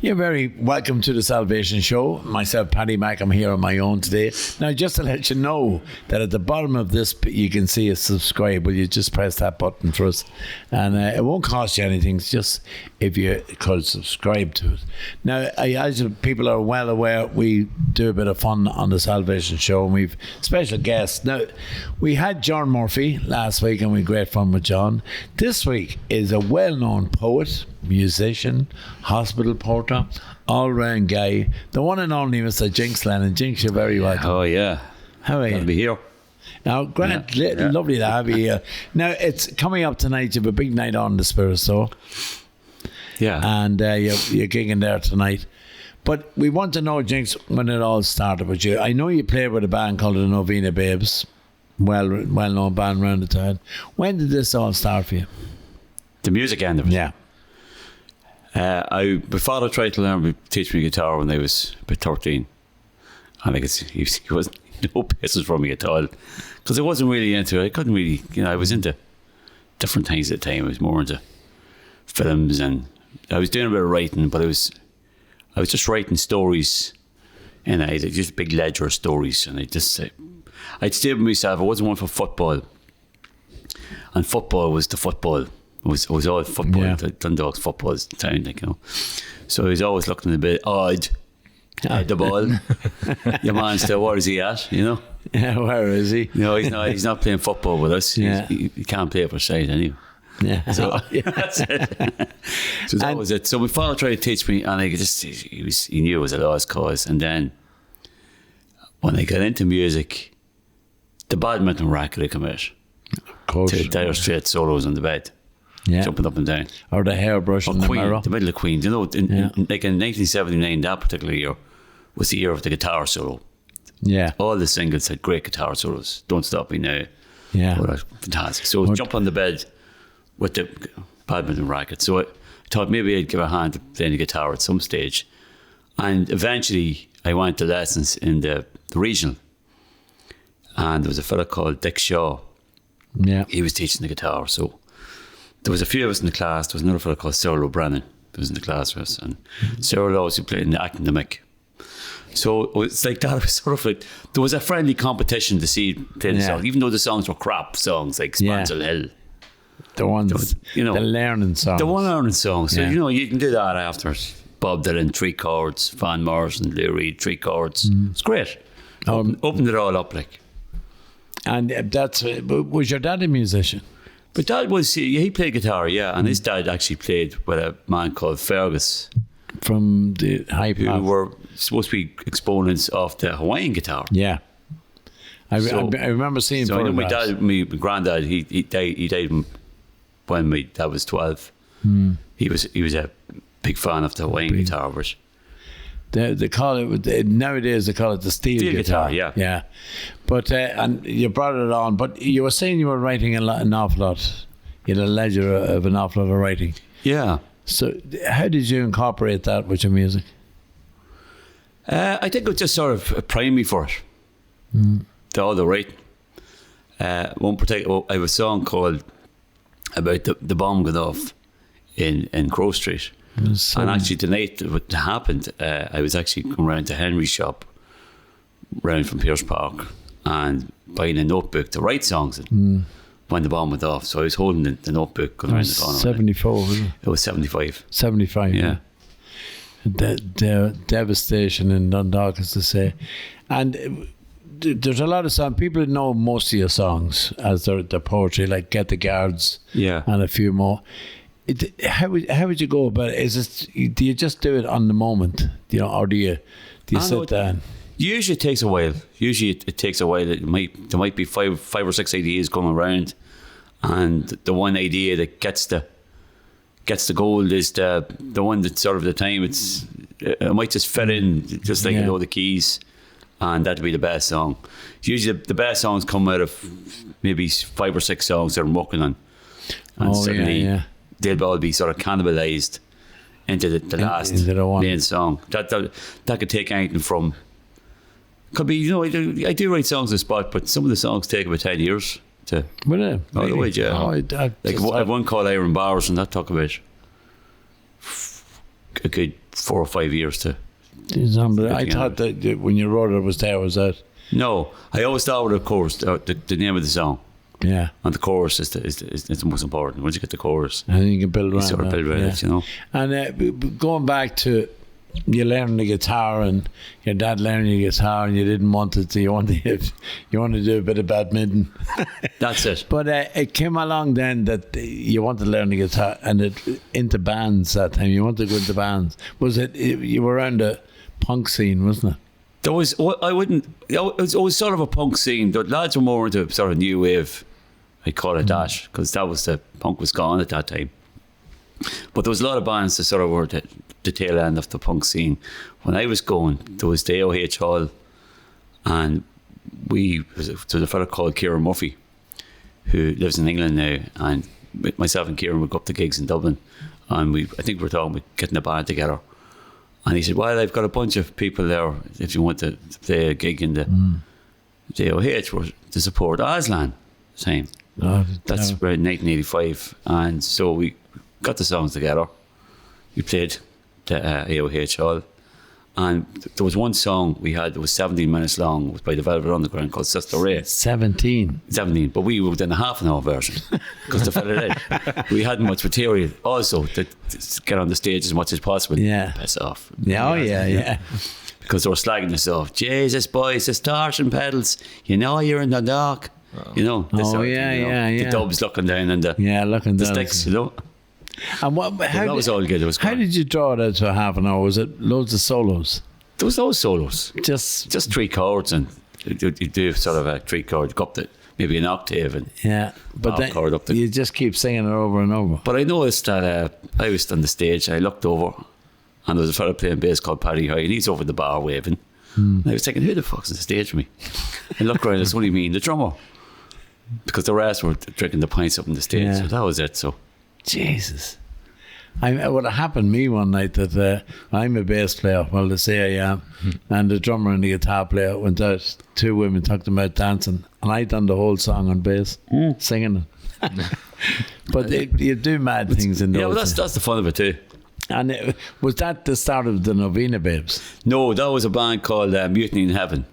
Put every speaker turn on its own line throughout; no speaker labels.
You're very welcome to the Salvation Show. Myself, Paddy Mack, I'm here on my own today. Now, just to let you know that at the bottom of this, you can see a subscribe. Will you just press that button for us? And it won't cost you anything. It's just if you could subscribe to it. Now, as people are well aware, we do a bit of fun on the Salvation Show, and we've special guests. Now, we had John Murphy last week, and we had great fun with John. This week is a well-known poet, musician, hospital porter, all-round guy, the one and only Mr. Jinx Lennon. Jinx, you're very welcome.
Oh, yeah.
How are you?
Glad to be here.
Now, Grant, lovely to have you here. Now, it's coming up tonight. You have a big night on the Spirit Store.
Yeah.
And you're gigging there tonight. But we want to know, Jinx, when it all started with you. I know you played with a band called the Novena Babes, well-known band around the town. When did this all start for you?
The music end of it.
Yeah.
My father tried to learn to teach me guitar when I was about 13. And I guess he wasn't no basis for me at all. Because I wasn't really into it. I couldn't really, I was into different things at the time. I was more into films, and I was doing a bit of writing, but I was just writing stories, and I had just a big ledger of stories, and I'd stay with myself. I wasn't one for football. And football was the football. It was all football.
Yeah.
Dundalk's football is the town, So I was always looking a bit odd at the ball. Your man still, where is he at,
Yeah, where is he?
No, he's not playing football with us.
Yeah.
He can't play for side anyway.
Yeah.
So that's it. So that was it. So my father tried to teach me, and he knew it was a lost cause. And then when I got into music, the badminton racket had come out.
Of course.
To dire straight solos on the bed.
Yeah.
Jumping up and down.
Or the hairbrush in the
Queen,
mirror.
the middle of Queen. In 1979, that particular year was the year of the guitar solo.
Yeah.
All the singles had great guitar solos. Don't Stop Me Now.
Yeah.
Oh, that's fantastic. So jump on the bed with the badminton racket. So I thought maybe I'd give a hand to playing the guitar at some stage. And eventually I went to lessons in the regional. And there was a fella called Dick Shaw.
Yeah.
He was teaching the guitar. So there was a few of us in the class. There was another fella called Cyril O'Brien who was in the class with us. And Cyril also played in the academic. So it's like that. It was sort of like there was a friendly competition to see play the songs, even though the songs were crap songs like Spansel Hill.
The ones, the learning songs.
The one learning songs. So,
Yeah.
you can do that after. Bob Dylan, 3 chords. Van Morrison, Lou Reed, 3 chords. It's great. Opened it all up, like.
And was your dad a musician?
But Dad he played guitar, yeah. And his dad actually played with a man called Fergus.
From the high
who were supposed to be exponents of the Hawaiian guitar.
Yeah. I remember seeing
so
photographs.
I know my granddad, he died when my dad was 12. He was a big fan of the Hawaiian guitar, but
they call it nowadays. They call it the steel guitar.
Yeah.
But and you brought it on. But you were saying you were writing an awful lot. You had a ledger of an awful lot of writing.
Yeah.
So how did you incorporate that with your music?
I think it was just sort of primed me for it. All the writing. One particular, I have a song called about the bomb going off in Grove Street. And actually the night that happened, I was actually going around to Henry's shop, round from Pierce Park, and buying a notebook to write songs in when the bomb went off. So I was holding the notebook going around the corner.
74, wasn't it?
It was 75.
75,
yeah.
The devastation in Dundalk, as to say. And there's a lot of songs. People know most of your songs as their poetry, like Get the Guards, and a few more. How would you go about it? Do you just do it on the moment, or do you sit down?
Usually it takes a while. It takes a while. There might be five or six ideas going around, and the one idea that gets the gold is the one that's sort of the time. It might just fit in, just like the keys, and that'll be the best song. Usually the best songs come out of maybe 5 or 6 songs that I'm working on, and suddenly they'll all be sort of cannibalized into the last main song. That could take anything from. Could be, I do write songs on the spot, but some of the songs take about 10 years to.
Will it?
Oh, the way, yeah.
I
have one called Iron Bars, and that talk about a good 4 or 5 years to.
I thought that when you wrote it was there, was that?
No, I always thought with the chorus, the name of the song.
Yeah.
And the chorus is the most important. Once you get the chorus,
and then you can build around
sort of build around it, you know.
And going back to you learning the guitar and your dad learning the guitar and you didn't want it, so you wanted to do a bit of badminton.
That's it.
But it came along then that you wanted to learn the guitar and into bands that time. You wanted to go into bands. Was it you were around the punk scene, wasn't it?
There was, it was sort of a punk scene. The lads were more into sort of new wave, I call it that, because that was punk was gone at that time. But there was a lot of bands that sort of were the tail end of the punk scene. When I was going, there was the AOH Hall, and there was a fella called Kieran Murphy, who lives in England now, and myself and Kieran would go up to gigs in Dublin, and I think we were talking about getting a band together. And he said, well, I've got a bunch of people there if you want to play a gig in the AOH to support Aslan. Same. That's around 1985. And so we got the songs together. We played the AOH Hall. And there was one song we had that was 17 minutes long. It was by the Velvet Underground called Sister Ray.
17. But
we were in a half an hour version because the fella did. We hadn't much material also to get on the stage as much as possible.
Yeah.
Piss off.
Yeah.
Because they were slagging us off. Jesus, boys, distortion pedals. You know you're in the dark. You know. The dubs looking down and the sticks, you know.
And
that was all good. It was
how did you draw it out to a half an hour? Was it loads of solos?
There was those solos.
Just
3 chords, and you do sort of a 3 chord, go up to maybe an octave, and
but then
chord up
you just keep singing it over and over.
But I noticed that I was on the stage. I looked over, and there was a fella playing bass called Paddy High, and he's over the bar waving. And I was thinking, who the fuck's on the stage with me? I looked around, it's only me and the drummer, because the rest were drinking the pints up on the stage. So that was it. So.
Jesus. What happened to me one night that I'm a bass player, well they say I am, and the drummer and the guitar player went out, 2 women talked about dancing, and I done the whole song on bass, singing it. But you do mad things in those.
Yeah, well that's the fun of it too.
And was that the start of the Novena Babes?
No, that was a band called Mutiny in Heaven.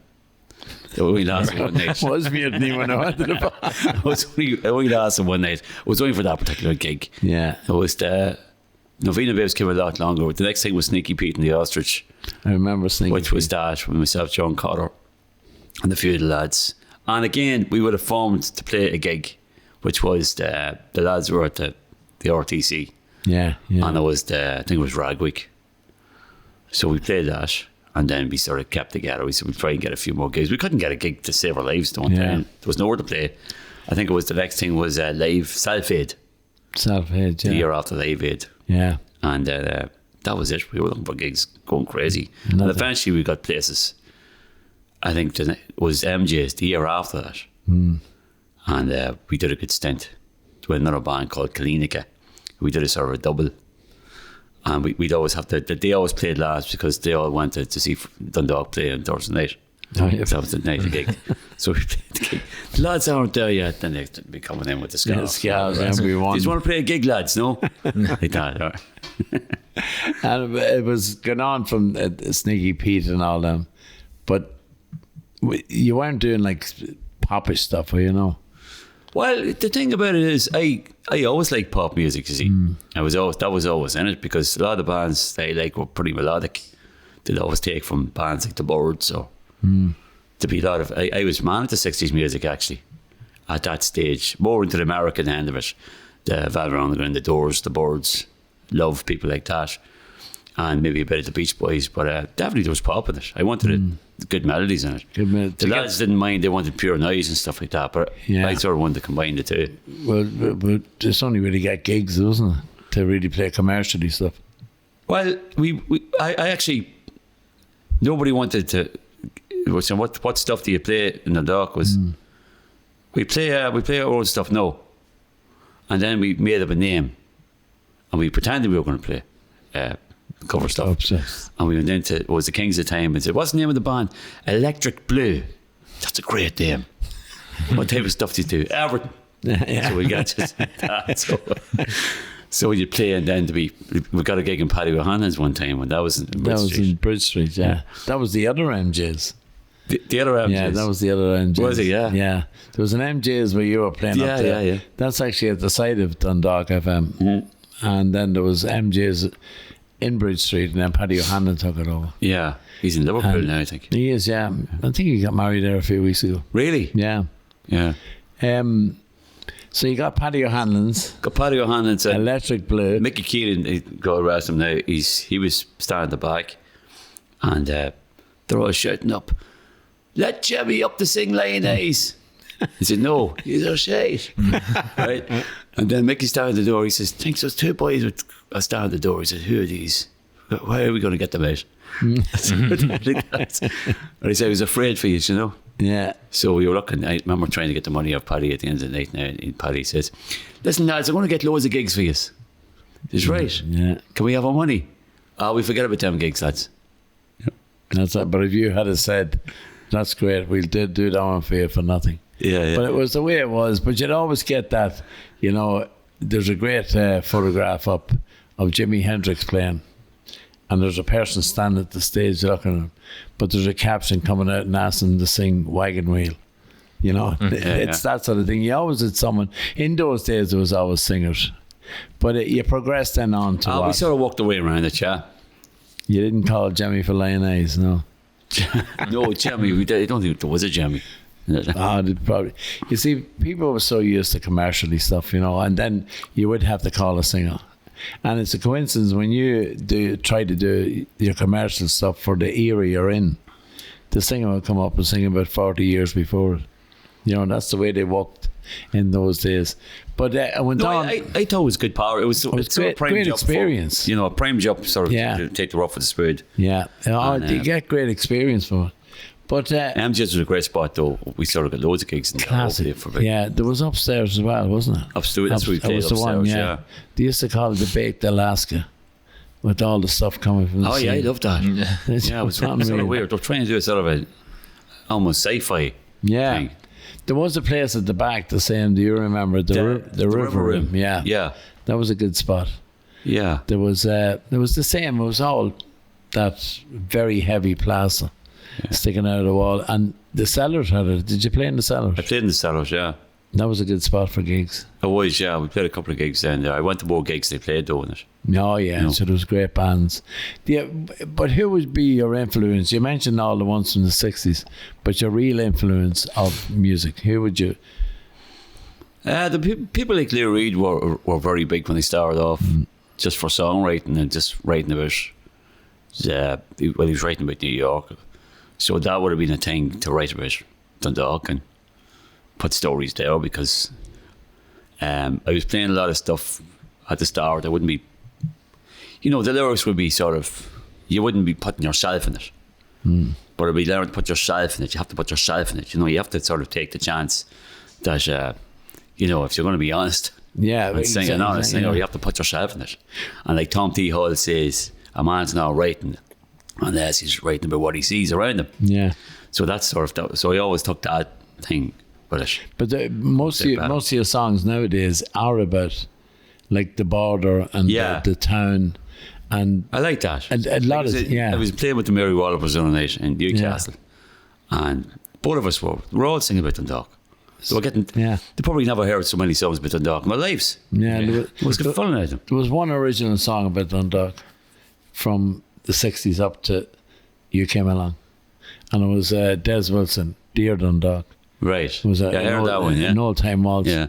It only lasted one night.
Was mutiny when I went to the bar.
It only lasted one night. It was only for that particular gig.
Yeah.
It was Novena Babes came a lot longer. The next thing was Sneaky Pete and the Ostrich.
I remember Sneaky
Which was that with myself, John Cotter, and a few of the lads. And again, we would have formed to play a gig, which was the lads were at the RTC.
Yeah.
And it was I think it was Rag Week. So we played that. And then we sort of kept together. We said we'd try and get a few more gigs. We couldn't get a gig to save our lives the one time. There was nowhere to play. I think it was the next thing was live Self-Aid.
Self-Aid, yeah.
The year after Live Aid.
Yeah.
And that was it. We were looking for gigs, going crazy. And eventually we got places. I think it was MJ's the year after that. And we did a good stint with another band called Kalinika. We did a sort of a double. And we'd always have they always played last because they all wanted to see Dundalk play on Thursday night.
Oh, yeah.
So that was the night of the gig. So we played the gig. The lads aren't there yet, then they'd be coming in with the scars.
And we won.
You just want to play a gig, lads, no? Like that, right.
And it was going on from Sneaky Pete and all them. But you weren't doing like popish stuff, you know?
Well, the thing about it is, I always liked pop music. You see, that was always in it because a lot of the bands they like were pretty melodic. They'd always take from bands like the Birds or to be a lot of. I was man at the '60s music actually. At that stage, more into the American end of it, the Velvet Underground, the Doors, the Birds, Love, people like that, and maybe a bit of the Beach Boys. But definitely there was pop in it. I wanted good melodies in it. The lads didn't mind; they wanted pure noise and stuff like that. But I sort of wanted to combine the two.
Well, but it's only really get gigs, wasn't it, to really play commercially stuff?
Well, I actually nobody wanted to. So what stuff do you play in the dark? Was we play our own stuff now, and then we made up a name, and we pretended we were going to play cover stuff.
Obsessed.
And we went into it was the Kings of Time and said, "What's the name of the band?" Electric Blue. That's a great name. What type of stuff do you do? Everton.
Yeah.
So we got just that. So So you'd play, and then we got a gig in Paddy O'Hanlon's one time, and that was in Bridge Street.
in Bridge Street, yeah. That was the other MJs.
The other MJs?
Yeah, that was the other MJs.
Was it, yeah?
Yeah. There was an MJs where you were playing up there.
Yeah.
That's actually at the side of Dundalk FM. And then there was MJs in Bridge Street, and then Paddy O'Hanlon took it over.
Yeah. He's in Liverpool now, I think.
He is, yeah. I think he got married there a few weeks ago.
Really?
Yeah.
Yeah.
So you got Paddy O'Hanlon's.
Got Paddy O'Hanlon's.
Electric Blue.
Mickey Keelan, go arrest him now. He was standing at the back, and they're all shouting up, "Let Jimmy up to sing Lioness." He said, "No, he's our shade." Right? And then Mickey started at the door. He says, "Thinks there's two boys with a stand at the door." He said, "Who are these? Why are we going to get them out?" And he said, "I was afraid for you, you know."
Yeah.
So we were looking. I remember trying to get the money off Paddy at the end of the night. Now, and Paddy says, "Listen, lads, I'm going to get loads of gigs for you." He's right.
Yeah.
Can we have our money? Oh, we forget about them gigs, lads.
Yep. That's it. But if you had said, "That's great, we'll do that one for you for nothing."
Yeah.
But it was the way it was. But you'd always get that, you know, there's a great photograph up of Jimi Hendrix playing, and there's a person standing at the stage looking at him, but there's a caption coming out and asking him to sing Wagon Wheel. You know, it's that sort of thing. You always had someone. In those days, there was always singers. But you progressed then on to what?
We sort of walked away around it, yeah.
You didn't call Jimmy for Lioness, no?
No, Jimmy. I don't think there was a Jimmy.
Probably. You see, people were so used to commercially stuff, you know, and then you would have to call a singer. And it's a coincidence when you try to do your commercial stuff for the era you're in, the singer will come up and sing about 40 years before it. You know, that's the way they walked in those days. But I went on.
I thought it was good power. It was
great experience.
For, a prime job sort of to take the rough with the spoon.
Yeah. You get great experience from it. But
MJ's was a great spot, though. We sort of got loads of gigs in
classic.
there.
There was upstairs as well, wasn't it?
Upstairs, that's where we played upstairs,
the one, yeah. They used to call it the Baked Alaska, with all the stuff coming from the sea.
I loved that. It was sort of weird. They're trying to do a sort of a almost sci-fi thing.
There was a place at the back, the same, do you remember? The River Room. Yeah. That was a good spot.
Yeah.
There was the same, it was all that very heavy plaster. Sticking out of the wall, and the Cellars had it. Did you play in the Cellars?
I played in the Cellars, yeah.
That was a good spot for gigs.
It was, yeah. We played a couple of gigs down there. I went to more gigs they played though in it.
Oh yeah, so there was great bands. Yeah, but who would be your influence? You mentioned all the ones from the 60s, but your real influence of music, who would you?
The people like Lou Reed were very big when they started off, just for songwriting and just writing about. He was writing about New York. So that would have been a thing to write about Dundalk and put stories there, because I was playing a lot of stuff at the start. I wouldn't be, the lyrics would be sort of, you wouldn't be putting yourself in it. But it'd be learning to put yourself in it. You have to put yourself in it. You have to sort of take the chance that, if you're going to be honest and sing an honest singer, you have to put yourself in it. And like Tom T. Hall says, a man's not writing unless he's writing about what he sees around him. Yeah. So that's sort of so I always took that thing with it.
But most of your songs nowadays are about like the border and the town, and
I like that.
A lot of
I was playing with the Mary Wallopers on a night in Newcastle, and both of us we're all singing about Dundalk. So we're getting. They probably never heard so many songs about Dundalk in their lives. It was good fun out of them.
There was one original song about Dundalk from the 60s up to You Came Along, and it was Des Wilson, Dear Dundalk.
Right.
It was
I heard that one,
an old time waltz.
Yeah.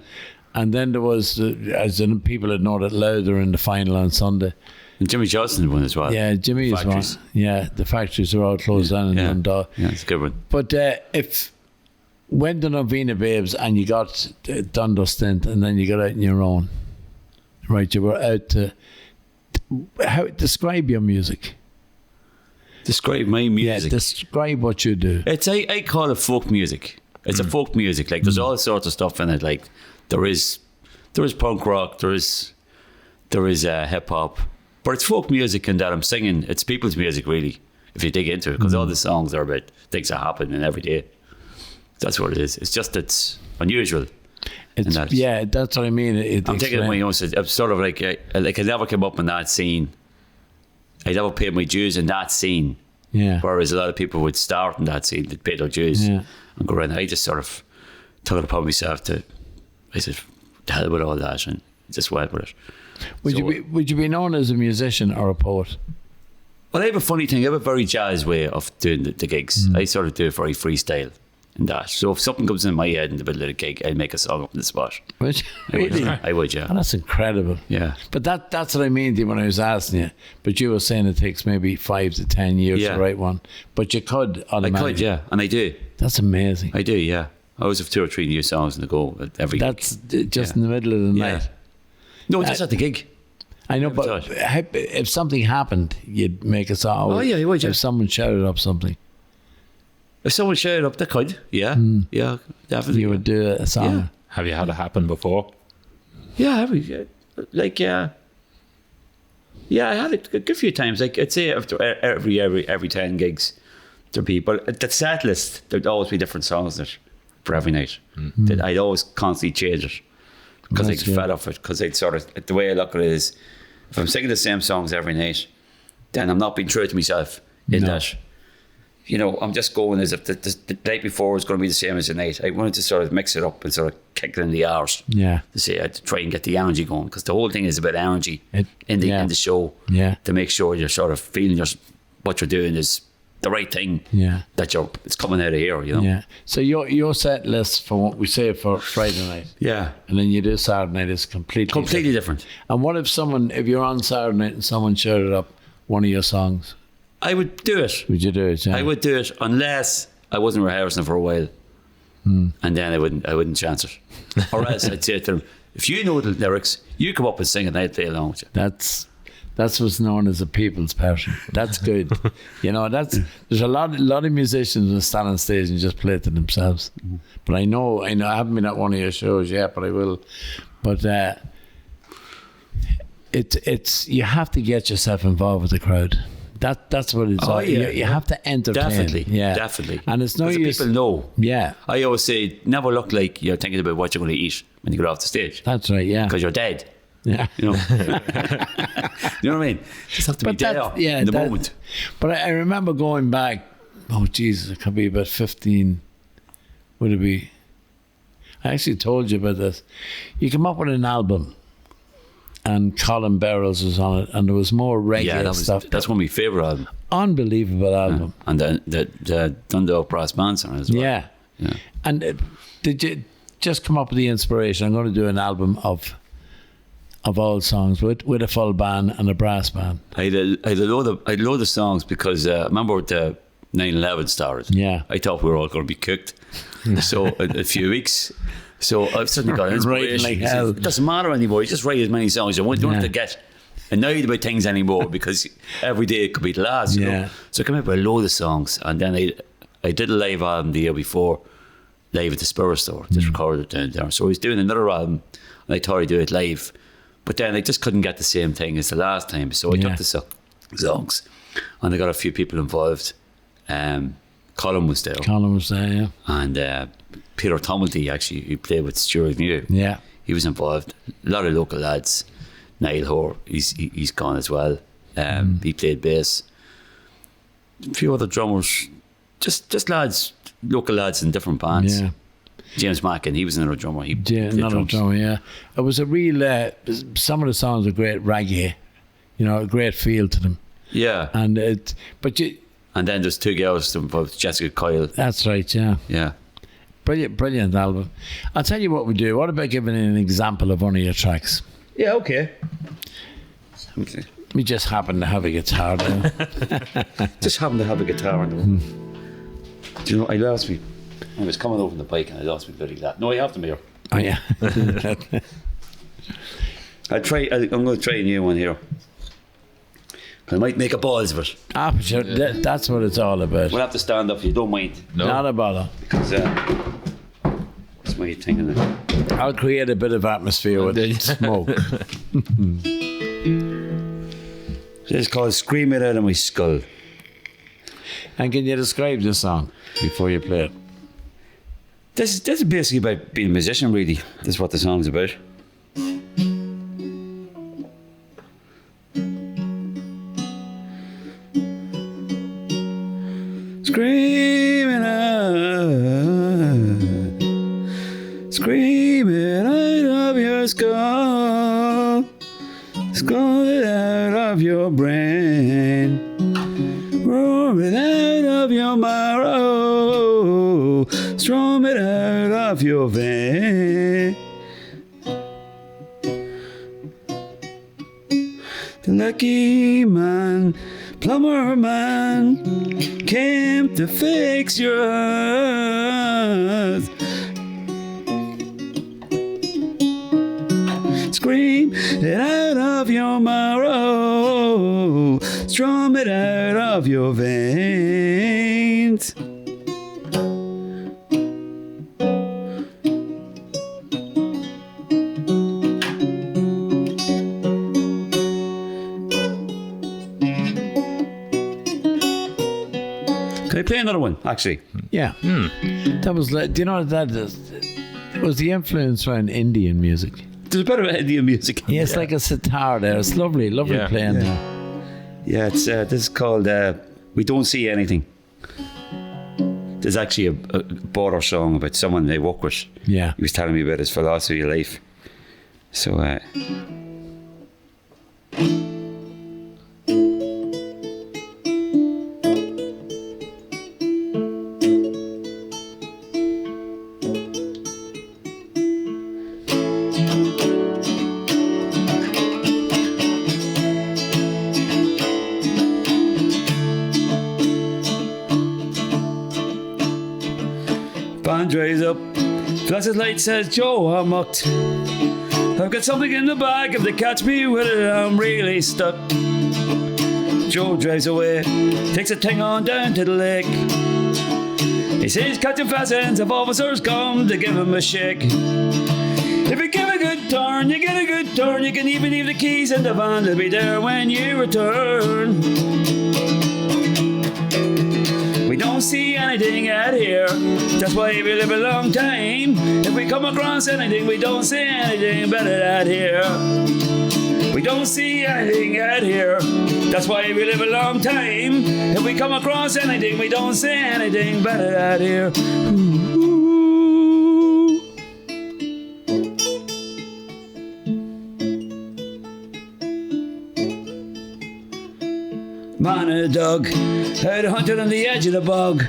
And then there was, as in people had known it louder in the final on Sunday.
And Jimmy Johnston won as well.
Yeah, Jimmy's one. Yeah, the factories are all closed down in Dundalk.
Yeah, it's a good one.
But when the Novena Babes and you got Dundalk and then you got out on your own, right? You were out to describe your music.
Describe my music.
Yeah, describe what you do.
It's I call it folk music. It's a folk music. Like there's all sorts of stuff in it. Like there is punk rock. There is hip hop. But it's folk music in that I'm singing. It's people's music really, if you dig into it, because all the songs are about things that happen in every day. That's what it is. It's just it's unusual.
Yeah, that's what I mean.
I'm taking it my own. I'm sort of like I never came up in that scene. I never paid my dues in that scene.
Yeah.
Whereas a lot of people would start in that scene, they'd pay their dues and go around. I just sort of took it upon myself I said, the hell with all that, and just went with it.
Would you be known as a musician or a poet?
Well, I have a funny thing. I have a very jazz way of doing the gigs. I sort of do it very freestyle in that. So if something comes in my head in the middle of the gig, I'd make a song up on the spot.
Would you? Really?
I would, yeah.
Oh, that's incredible.
Yeah.
But that's what I mean to you when I was asking you. But you were saying it takes maybe 5 to 10 years to write one. But you could automatically.
I could, yeah. And I do.
That's amazing.
I do, yeah. I always have 2 or 3 new songs in the go every
That's just in the middle of the night.
No, just at the gig.
I know, but if something happened, you'd make a song.
Oh, yeah, you would, yeah.
If someone shouted up something.
If someone shouted up, they could. Yeah, yeah, definitely.
You would do a song.
Yeah.
Have you had it happen before?
Yeah, I had it a good few times. Like I'd say after every 10 gigs, there'd be, but the set list, there'd always be different songs that for every night. That I'd always constantly change it because I get fed off it. Because I'd sort of, the way I look at it is, if I'm singing the same songs every night, then I'm not being true to myself in that. You know, I'm just going as if the night before was going to be the same as the night. I wanted to sort of mix it up and sort of kick it in the hours. Yeah. To say, to try and get the energy going, because the whole thing is about energy in the show. Yeah. To make sure you're sort of feeling what you're doing is the right thing. Yeah. That it's coming out of here, you know. Yeah.
So your set list for what we say for Friday night. Yeah. And then you do Saturday night is completely
different.
And what if you're on Saturday night and someone shouted up one of your songs?
I would do it.
Would you do it? Yeah.
I would do it unless I wasn't rehearsing for a while, and then I wouldn't chance it. Or else I'd say to them, if you know the lyrics, you come up and sing it, and I'd play along with you.
That's what's known as a people's passion. That's good. You know, there's a lot of musicians who stand on stage and just play it to themselves. But I know I haven't been at one of your shows yet, but I will. But it's you have to get yourself involved with the crowd. That's what it's all.
Yeah.
You have to entertain.
Definitely.
And it's no use.
People know.
Yeah.
I always say, never look like you're thinking about what you're going to eat when you get off the stage.
That's right, yeah.
Because you're dead.
Yeah.
You know? You know what I mean? Just have to be there in the moment.
But I remember going back, oh Jesus, it could be about 15, would it be? I actually told you about this. You come up with an album and Colin Barrels was on it, and there was more reggae stuff.
That's one of my favourite albums.
Unbelievable album.
And the Dundalk Brass Band's on it as well.
Yeah. And did you just come up with the inspiration? I'm going to do an album of old songs with a full band and a brass band.
I had a load of songs because I remember when the 9/11 started. Yeah. I thought we were all going to be cooked. So a few weeks. So I've suddenly got an inspiration.
Like hell.
It doesn't matter anymore. You just write as many songs as you want. You don't have to get annoyed about things anymore because every day it could be the last. You know? So I came up with a load of songs, and then I did a live album the year before, live at the Spur Store. Just recorded it down there. So I was doing another album, and I thought I'd do it live, but then I just couldn't get the same thing as the last time. So I took the songs, and I got a few people involved. Colin was there.
Yeah.
And Peter Tumulty, actually, who played with Stuart New.
Yeah.
He was involved. A lot of local lads. Niall Hoare, he's gone as well. He played bass. A few other drummers. Just lads, local lads in different bands. Yeah. James Mackin, he was another drummer.
Another drummer, yeah. It was a real, some of the songs are great reggae. You know, a great feel to them.
Yeah.
And
then there's 2 girls involved, Jessica Coyle.
That's right, yeah.
Yeah.
Brilliant album. I'll tell you what we do. What about giving an example of one of your tracks?
Yeah, okay.
We just happen to have a guitar now.
Just happen to have a guitar now. Do you know, I was coming over the bike and I lost my bloody lap. No, I have them here.
Oh, yeah.
I'm going to try a new one here. I might make a balls of it.
Sure, that's what it's all about.
We'll have to stand up if you don't mind.
No. Not a bother.
Because what's my thinking?
I'll create a bit of atmosphere with smoke.
It's called Scream It Out of My Skull.
And can you describe the song before you play it?
This is basically about being a musician, really. This is what the song's about. Screaming out of your skull, screaming out of your brain, roaring out of your marrow, strum it out of your vein. The lucky man, plumber man, came to fix your heart. Scream it out of your marrow, strum it out of your veins. Can I play another one, actually?
Yeah. That was like, do you know that was the influence around Indian music?
There's a bit of Indian music.
Yeah, it's like a sitar there. It's lovely playing there.
Yeah, it's this is called We Don't See Anything. There's actually a border song about someone they work with.
Yeah.
He was telling me about his philosophy of life. So, band drives up, flashes light, says Joe, I'm mucked. I've got something in the bag, if they catch me with it, I'm really stuck. Joe drives away, takes a thing on down to the lake. He says catching fast ends if officers come to give him a shake. If you give a good turn, you get a good turn. You can even leave the keys in the van, they'll be there when you return. We don't see anything out here, that's why we live a long time. If we come across anything, we don't see anything better out here. We don't see anything out here, that's why we live a long time. If we come across anything, we don't see anything better out here. Man and a dog, out hunting on the edge of the bog.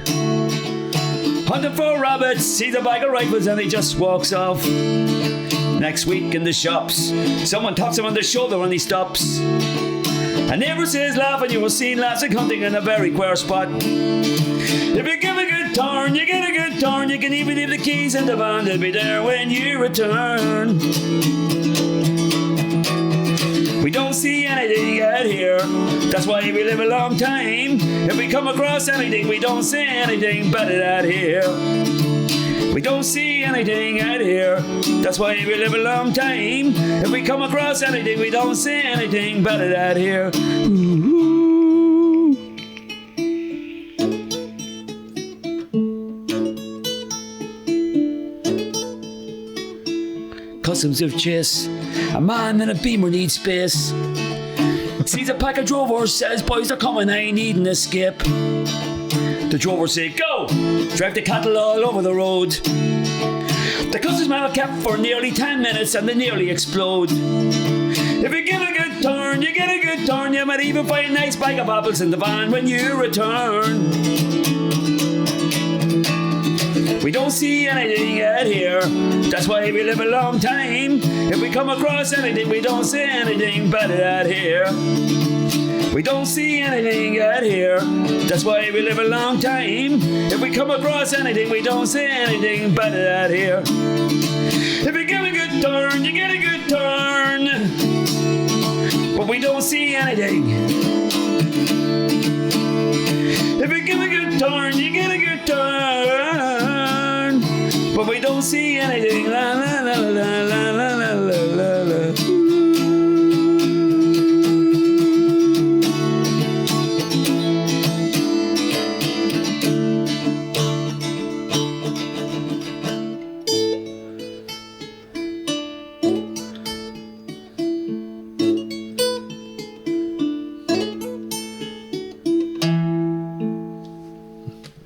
Hunting for rabbits, sees a bag of rifles and he just walks off. Next week in the shops, someone taps him on the shoulder and he stops. A neighbour says laugh and you will see laughs like hunting in a very queer spot. If you give a good turn, you get a good turn. You can even leave the keys in the van, they'll be there when you return. We don't see anything out here, that's why we live a long time. If we come across anything, we don't see anything better out here. We don't see anything out here, that's why we live a long time. If we come across anything, we don't see anything better out here. Ooh. Customs of chase, a man in a beamer needs space. Sees a pack of drovers, says boys are coming, I ain't needing a skip. The drovers say go, drive the cattle all over the road. The customs man are kept for nearly 10 minutes and they nearly explode. If you give a good turn, you get a good turn. You might even find a nice bag of apples in the van when you return. We don't see anything out here, that's why we live a long time. If we come across anything, we don't see anything better out here. We don't see anything out here, that's why we live a long time. If we come across anything, we don't see anything better out here. If you give a good turn, you get a good turn, but we don't see anything. If you give a good turn, you get a good turn, but we don't see anything. La la la la la la la la la.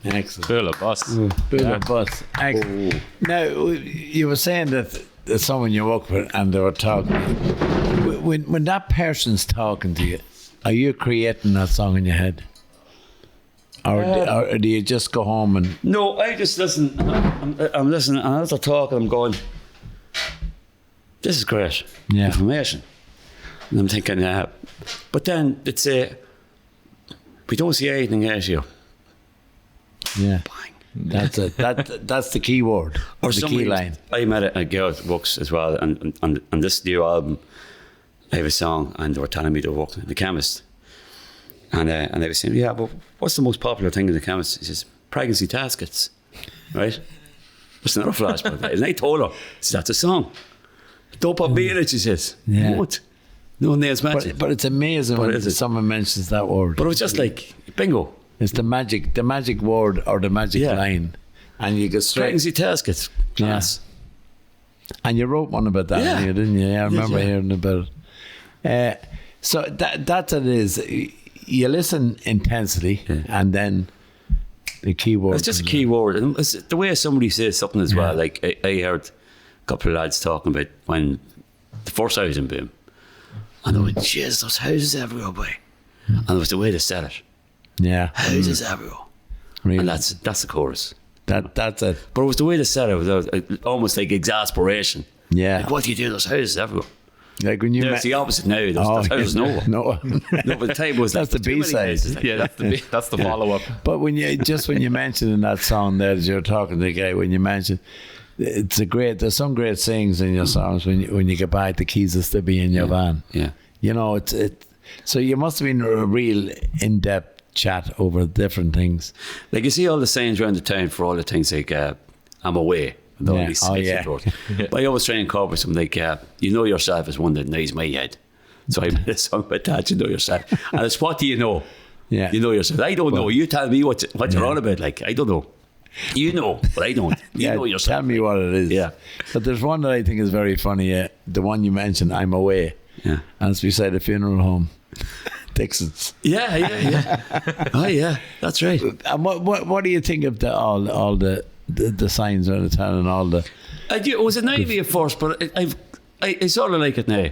Excellent.
Full of bus.
Full of bus. Excellent. Now, you were saying that there's someone you work with and they were talking. When that person's talking to you, are you creating that song in your head? Or do you just go home and...
No, I just listen. I'm listening, and as they're talking, I'm going, this is great information. And I'm thinking, but then they'd say, we don't see anything else here.
Yeah.
Bang.
That's it. That's the key word, or the key line.
I met a girl that works as well, and on this new album, I have a song, and they were telling me they were working in the chemist. And they were saying, yeah, but what's the most popular thing in the chemist? He says, pregnancy test kits, right? That's another flashback. And I told her, that's a song. Don't put me in it, she says.
Yeah.
What? No names match.
But it's amazing when someone mentions that word.
But it was just like, bingo.
It's the magic word or the magic line. And you get straight.
Pregnancy test kits. Class.
Yeah. And you wrote one about that, didn't you? Yeah, I remember hearing about it. So that's what it is. You listen intensely, and then the key word.
It's just a key word. And it's the way somebody says something as well. Like I heard a couple of lads talking about when the first housing boom. And I went, jeez, there's houses everywhere, boy. And it was the way they said it.
Yeah.
Houses everywhere.
Really?
And that's the chorus.
That's it.
But it was the way they said it. It was almost like exasperation.
Yeah.
Like, what do you do? There's houses everywhere.
Like when you
It's the opposite now. There's houses nowhere.
No.
No, but the time was
that's the B-side.
Yeah, that's the follow-up.
But when you mentioned in that song there, as you're talking to the guy, when you mentioned, there's some great sayings in your songs when you get back, the keys will still be in your van.
Yeah.
You know, so you must have been a real in-depth chat over different things.
Like you see all the sayings around the town for all the things like, I'm away. But I always try and incorporate something like, you know yourself is one that knows my head. So I made a song about that, you know yourself. And it's what do you know?
Yeah.
You know yourself. I don't know. You tell me what you're on about. Like, I don't know. You know, but I don't. You know yourself.
Tell me what it is.
Yeah.
But there's one that I think is very funny. The one you mentioned, I'm away.
Yeah.
And it's beside a funeral home. Dixon's.
Yeah. Oh, yeah. That's right.
And what do you think of all the signs around the town and all the...
It was a nightmare at first, but I sort of like it now.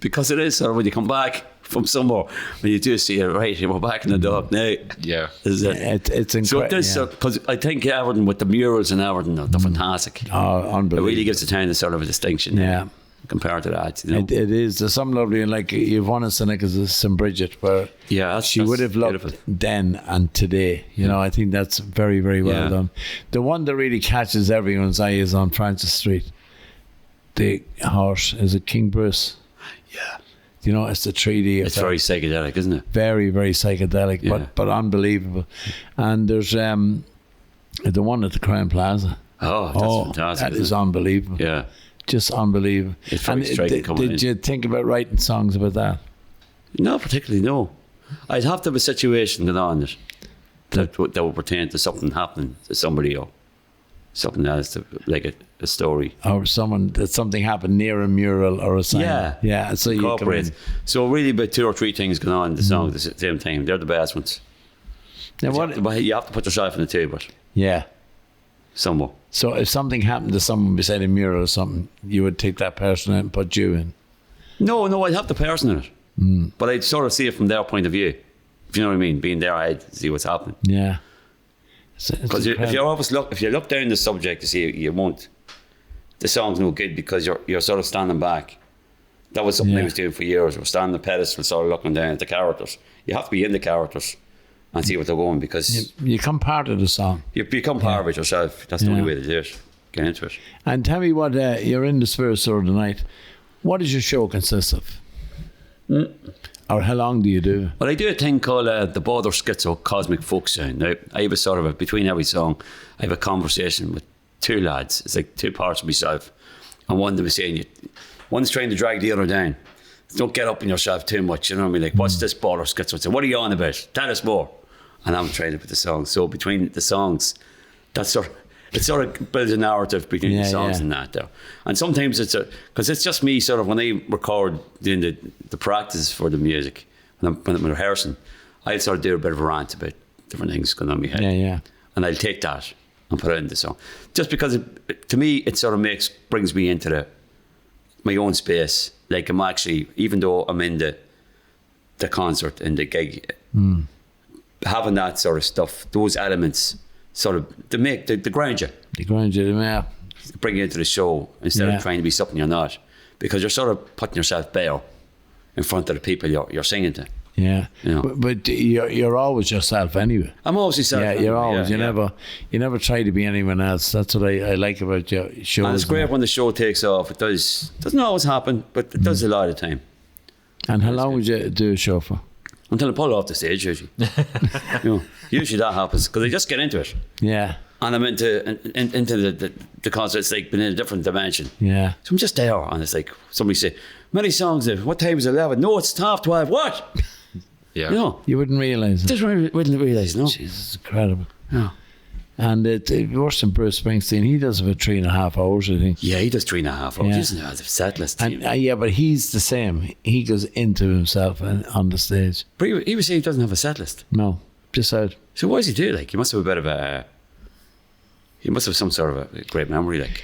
Because it is sort of when you come back from somewhere, when you do see it, right, you're back in the dark now.
Yeah.
It's incredible.
So because I think Everton with the murals and everything, they're fantastic.
Oh, unbelievable.
It really gives the town a sort of a distinction.
Yeah.
Compared to that, you know?
It is. There's some lovely, like you've one in Seneca's St. Bridget, where she would have looked beautiful then and today. You know, I think that's very, very well done. The one that really catches everyone's eye is on Francis Street. The horse, is it King Bruce?
Yeah.
You know, it's the 3D.
It's very psychedelic, isn't it?
Very, very psychedelic, but unbelievable. And there's the one at the Crown Plaza.
Oh, that's fantastic.
That is unbelievable.
Yeah.
Just unbelievable.
It's very striking coming in.
Did you think about writing songs about that?
No, particularly, no. I'd have to have a situation going on that would pertain to something happening to somebody or something else, like a story.
Or something happened near a mural or a sign. Yeah. So you incorporate.
So really about 2 or 3 things going on in the song at the same time. They're the best ones.
Now
but you have to put yourself in the table.
Yeah.
Somewhere.
So if something happened to someone beside a mural or something, you would take that person out and put you in?
No, I'd have the person in it. But I'd sort of see it from their point of view. If you know what I mean, being there, I'd see what's happening.
Yeah.
Because if you look down the subject, you see you won't. The song's no good because you're sort of standing back. That was something I was doing for years. We're standing on the pedestal, sort of looking down at the characters. You have to be in the characters and see what they're going, because
you become part of the song.
You become part of it yourself. That's the only way to do it. Get into it. And
tell me what you're in the Spirit Store tonight. What does your show consist of? Or how long do you do?
Well, I do a thing called the Border Schizo Cosmic Folk Sound. Now, I have a sort of between every song, I have a conversation with 2 lads. It's like 2 parts of myself. And one of them is saying, one's trying to drag the other down. Don't get up in yourself too much, you know what I mean? Like, what's this Border Schizo? So what are you on about? Tell us more. And I'm trying to put the songs. So between the songs, it sort of builds a narrative between the songs and that though. And sometimes because it's just me sort of, when I record doing the practice for the music, when I'm rehearsing, I sort of do a bit of a rant about different things going on in my head.
Yeah.
and I'll take that and put it in the song. Just because to me, it sort of brings me into my own space. Like I'm actually, even though I'm in the concert and the gig, having that sort of stuff, those elements, sort of, they make the ground you.
The ground you, yeah.
Bring you into the show instead of trying to be something you're not, because you're sort of putting yourself bare in front of the people you're singing to.
Yeah,
you know.
but you're always yourself anyway.
I'm always yourself.
Yeah, you're always. You never try to be anyone else. That's what I like about your shows.
And it's great when the show takes off. It doesn't always happen, but it does a lot of the time.
And how long would you do a show for?
Until I pull off the stage, usually. Usually that happens because I just get into it.
Yeah.
And I'm into the concert. It's like been in a different dimension.
Yeah.
So I'm just there, and it's like somebody say, "Many songs. What time is it? 11? No, it's 12:30. What?"
Yeah.
You know,
you wouldn't realise it.
Just wouldn't realise. No.
Jesus, it's incredible.
Yeah.
And it worse than Bruce Springsteen. He does about 3.5 hours, I think.
Yeah, he does 3.5 hours.
Yeah.
He doesn't have a set list.
And, yeah, but he's the same. He goes into himself on the stage.
But he was saying he doesn't have a set list.
No, just out.
So why does he do it? Like, he must have a bit of a... He must have some sort of a great memory, like...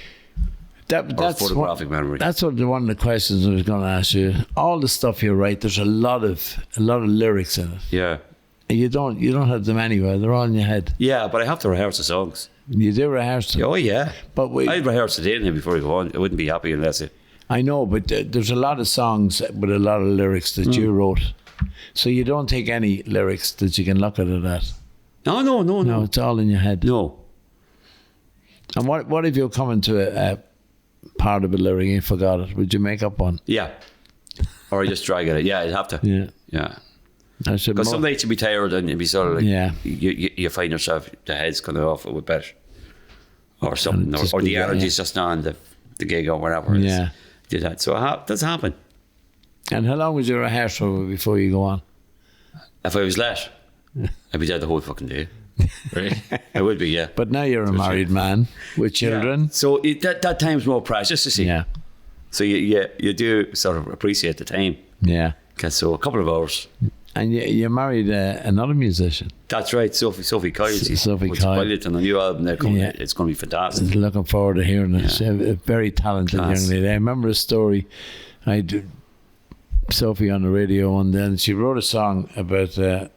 That's
photographic memory.
That's one of the questions I was going to ask you. All the stuff you write, there's a lot of lyrics in it.
Yeah.
And you don't have them anywhere. They're all in your head.
Yeah, but I have to rehearse the songs.
You do rehearse them.
Oh yeah.
But
I'd rehearse the day before I go on. I wouldn't be happy unless it...
I know, but there's a lot of songs with a lot of lyrics that you wrote. So you don't take any lyrics that you can look at it at.
No,
it's all in your head.
No.
And what if you're coming to a part of a lyric and you forgot it? Would you make up one?
Yeah. Or I just drag it. Yeah, I'd have to.
Yeah.
Yeah. Because some days you'd be tired and you'd be sort of like, you find yourself, the head's kind of off a bit. Or something. Or the energy's just not on the gig or whatever.
Yeah.
Do that. So it does happen.
And how long was your rehearsal before you go on?
If I was late, I'd be there the whole fucking day.
Really?
I would be, yeah.
But now you're a married man with children.
Yeah. So that time's more precious, you see.
Yeah.
So you do sort of appreciate the time.
Yeah.
So a couple of hours.
And you married another musician.
That's right, Sophie Kyle.
Sophie Kyle.
Pilot on a new album they're coming. It's going to be fantastic.
Looking forward to hearing it. A very talented young lady. I remember a story. I did Sophie on the radio, and then she wrote a song about the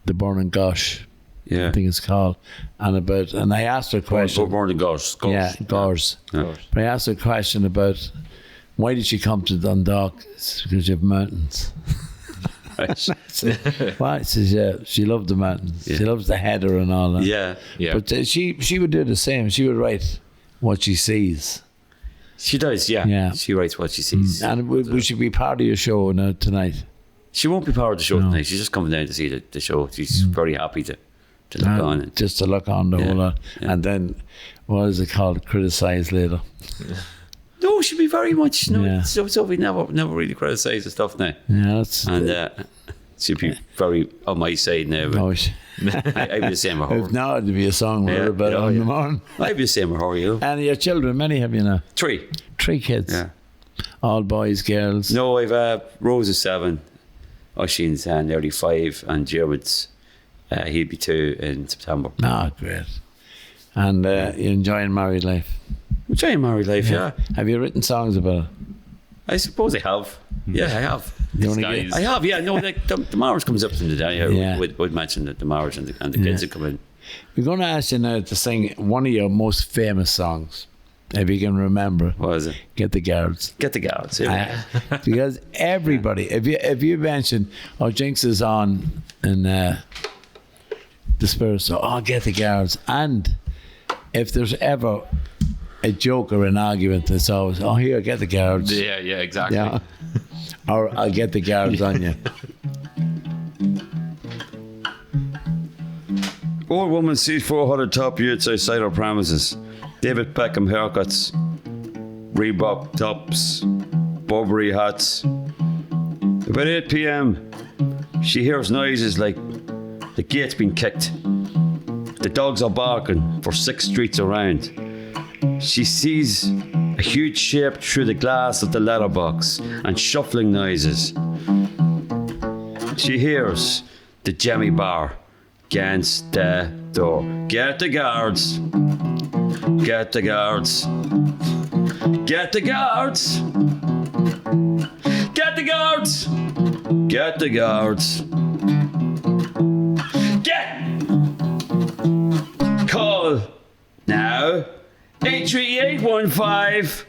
Burning Gosh.
Yeah,
I think it's called, and I asked her a question.
Burning Gosh.
Yeah, Gors. Yeah. But I asked her a question about why did she come to Dundalk? It's because you have mountains. Why? She says, yeah, she loved the mountains. Yeah. She loves the heather and all that.
Yeah.
But she would do the same. She would write what she sees.
She does, yeah. She writes what she sees.
And we should be part of your show now tonight.
She won't be part of the show tonight. She's just coming down to see the show. She's very happy to look on it.
Just to look on the whole lot. Yeah. And then, what is it called? Criticise later.
No, she'd be very much. Sophie never really criticised the stuff now.
Yeah,
and she'd be very on my side now.
Oh,
I'd be the same with her.
If not, it'd be a song with her about in the morning.
I'd be the same with her, you know.
And your children, many have you now?
3.
3 kids.
Yeah.
All boys, girls.
No, I've Rose is 7, Oisin's nearly 5, and Jeremy's he'll be 2 in September.
Great. And you're enjoying married life?
Enjoying married life, yeah.
Have you written songs about it?
I suppose I have. Yeah, I have.
I
have, yeah. No, the marriage comes up in the day. I would mention that the marriage and the kids that come in.
We're going to ask you now to sing one of your most famous songs, if you can remember.
What is it?
Get the Guards.
Get the Guards,
because everybody, if you mention, Jinx is on in the Spirit, so Get the Guards. And if there's ever a joke or an argument, it's always, here, get the guards.
Yeah, exactly.
Yeah. Or I'll get the guards on you.
Old woman sees 400 top youths outside her premises. David Beckham haircuts, Reebok tops, Burberry hats. About 8 p.m, she hears noises like the gate's been kicked. The dogs are barking for 6 streets around. She sees a huge shape through the glass of the letterbox and shuffling noises. She hears the Jemmy Bar, against the door. Get the guards. Get the guards. Get the guards. Get the guards. Get the guards. Get. Call now. 83815.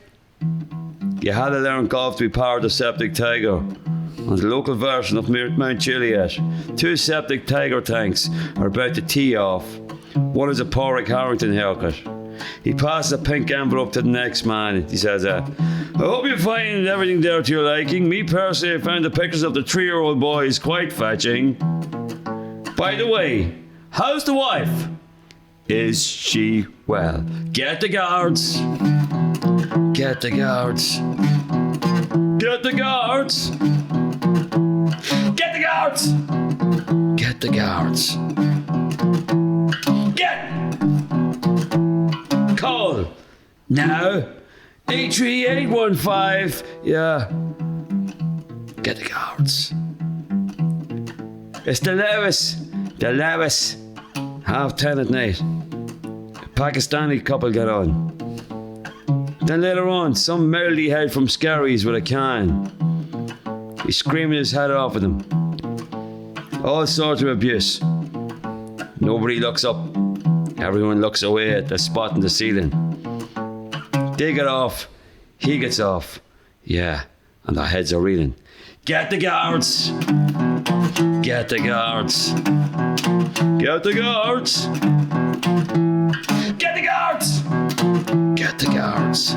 You had to learn golf to be part of the Septic Tiger. On the local version of Mount Chiliad, 2 Septic Tiger tanks are about to tee off. One is a Porrick Harrington haircut. He passes a pink envelope to the next man. He says, I hope you find everything there to your liking. Me personally, I found the pictures of the 3-year-old boys quite fetching. By the way, how's the wife? Is she well? Get the guards. Get the guards. Get the guards. Get the guards. Get the guards. Get. Call now. 83815. Yeah. Get the guards. It's the Lewis. The Lewis. 10:30 at night. A Pakistani couple get on. Then later on, some melody head from Scaries with a can. He's screaming his head off at them. All sorts of abuse. Nobody looks up. Everyone looks away at the spot in the ceiling. They get off. He gets off. Yeah, and their heads are reeling. Get the guards. Get the guards. Get the guards. Get the guards. Get the guards.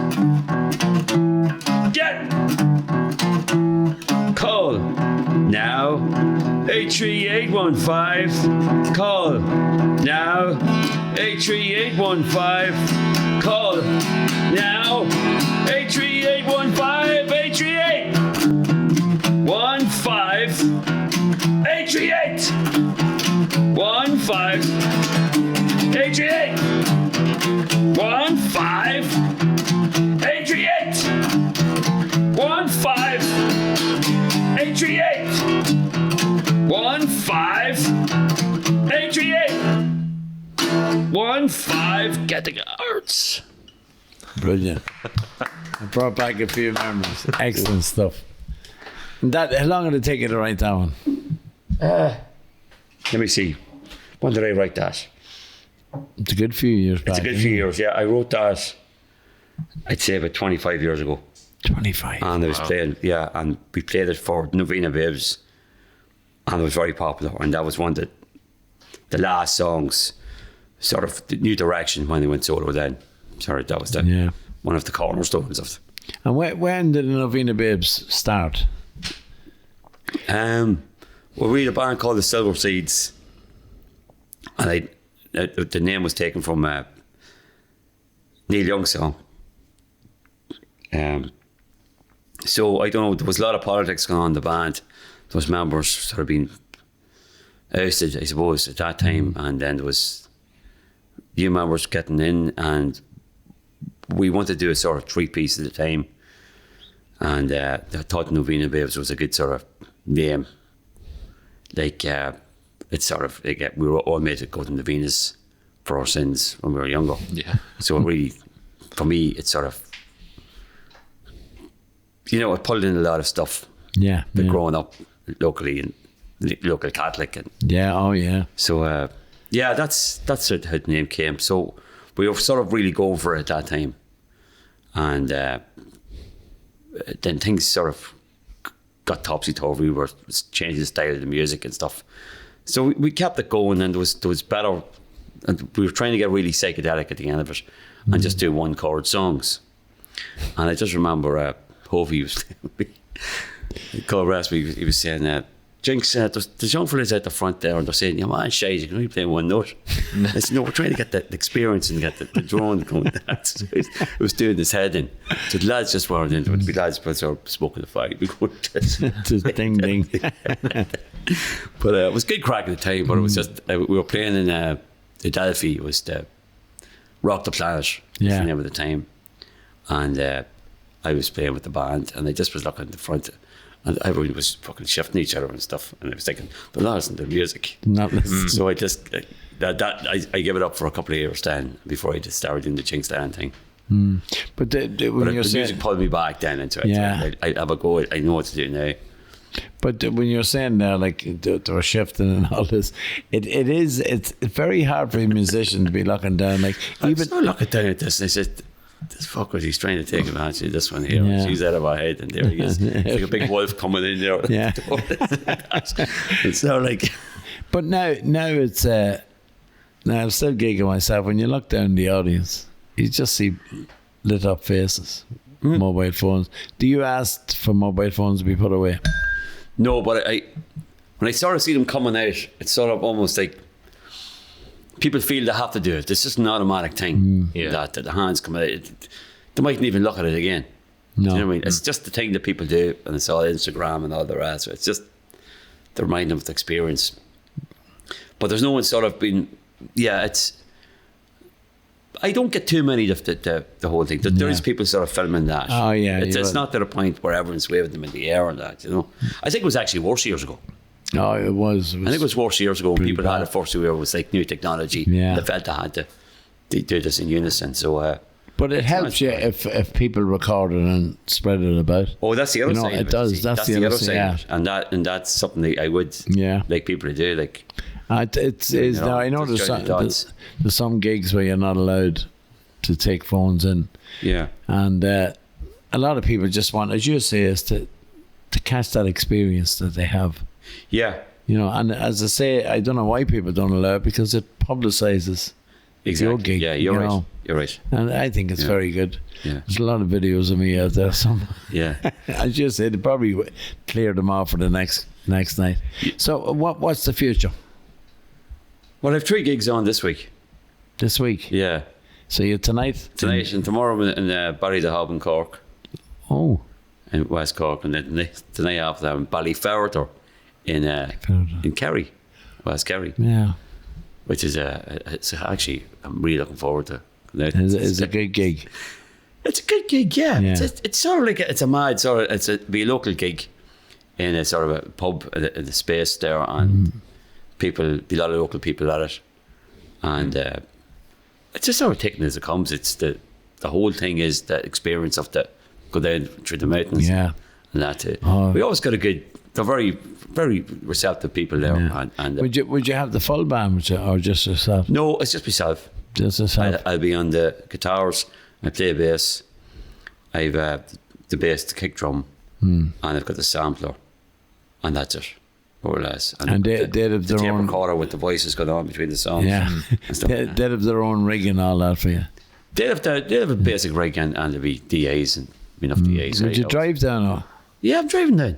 Get. Call now. 83815. Call now. 83815. Call now. 83815. 838. 15. 838. 15. 838. 15. 838. 838. 838. Get the guards.
Brilliant. I brought back a few memories. Excellent stuff. And that, how long did it take you to write that one?
Let me see. When did I write that?
It's a good few years back.
It's a good few years, yeah. I wrote that, I'd say about 25 years ago.
25.
And I was playing, yeah, and we played it for Novena Babes. And it was very popular. And that was one of the last songs, sort of the new direction when they went solo then. Sorry, that was one of the cornerstones of it.
And when did the Novena Babes start?
Well, we had a band called the Silver Seeds. And the name was taken from Neil Young's song. So I don't know, there was a lot of politics going on in the band. Those members sort of been ousted, I suppose, at that time, and then there was new members getting in, and we wanted to do a sort of 3-piece at the time, and I thought Novena Babes was a good sort of name. Like it's sort of like we were all made to go to Novenas for our sins when we were younger.
Yeah.
So it really, for me, it's sort of, you know, I pulled in a lot of stuff.
Yeah.
Growing up locally and local Catholic, and so that's how the name came. So we were sort of really going for it at that time, and then things sort of got topsy-turvy. We were changing the style of the music and stuff, so we kept it going, and there was better, and we were trying to get really psychedelic at the end of it, and just do 1-chord songs. And I just remember Hovey was called Raspy. He was saying, Jinx, the young fellas at the front there, and they're saying, "Yeah, man, shite, you can only play one note." I said, "No, we're trying to get the experience and get the drone going." So it was doing his head in. So the lads just weren't into it. The lads sort of smoking the fire. We go just
ding ding.
But it was good crack at the time. But it was just we were playing in Adelphi. It was the Rock the Planet. Was the name of the time, and I was playing with the band, and I just was looking at the front. And everyone was fucking shifting each other and stuff. And I was thinking, they're not listening to music.
Not listening.
So I just, I gave it up for a couple of years then before I just started doing the Jinx Lennon thing.
But when
But
you're
the
saying,
music pulled me back then into it.
Yeah.
I have a go, I know what to do now.
but when you're saying now, like they're shifting and all this, it's very hard for a musician to be looking down. Like
I
even
was not looking down at this. I said, this fucker, he's trying to take advantage of this one here.
Yeah.
She's out of my head, and there he is. It's like a big wolf coming in there.
Yeah.
It's so like,
But now it's now I'm still gigging myself. When you look down the audience, you just see lit up faces, mobile phones. Do you ask for mobile phones to be put away?
no, but when I sort of see them coming out, it's sort of almost like people feel they have to do it. It's just an automatic thing that the hands come out. They mightn't even look at it again.
No.
Do you know what I mean? It's just the thing that people do, and it's all Instagram and all the rest. So it's just to remind them of the experience. But there's no one sort of been, it's. I don't get too many of the whole thing. There is people sort of filming that.
Oh, yeah,
it's not to the point where everyone's waving them in the air and that. You know, I think it was actually worse years ago.
No, it was.
I think it was worse years ago when
pretty
people
bad.
had it first where it was like new technology.
Yeah.
They felt they had to do this in unison. So,
But it helps you if people record it and spread it about.
that's the other
You know,
side.
it
of
does.
See,
That's the other side,
of it. And that's something that I would like people to do. Like,
It's
you know,
now I know
just join the dots.
there's some gigs where you're not allowed to take phones in,
yeah,
and a lot of people just want, as you say, is to catch that experience that they have.
yeah,
You know, and as I say, I don't know why people don't allow it, because it publicises
exactly.
your gig.
Yeah,
you
you're right.
know.
You're right.
And I think it's very good.
Yeah.
There's a lot of videos of me out there. Some,
Yeah.
as you said, they probably cleared them off for the next night. So what's the future
Well, I have 3 gigs on this week.
this week?
Yeah,
So you tonight
and tomorrow in Barry the Hob in Cork,
Oh,
in West Cork, and then the night after that in Ballyferriter in Kerry, West Kerry,
yeah.
which is it's actually I'm really looking forward to.
It's a good gig.
It's a good gig, yeah.
Yeah.
It's sort of like it's a mad sort of be a local gig in a sort of a pub in the space there, and people, be a lot of local people at it, and it's just sort of taking it as it comes. It's the whole thing is the experience of the go down through the mountains,
Yeah.
and that.
Oh.
We always got a good. They're very very receptive people there,
Yeah.
and
Would you have the full band or just yourself?
no, it's just myself.
Just yourself.
I'll be on the guitars. I play bass. I've the bass, the kick drum, and I've got the sampler, and that's it, more or less.
And they have
the
their
tape
own.
recorder with the voices going on between the songs.
Yeah,
and stuff.
they'd have their own rig and all that for you.
They'd have a basic rig and there'd be DAs and enough DAs.
Would you drive down or?
Yeah, I'm driving down.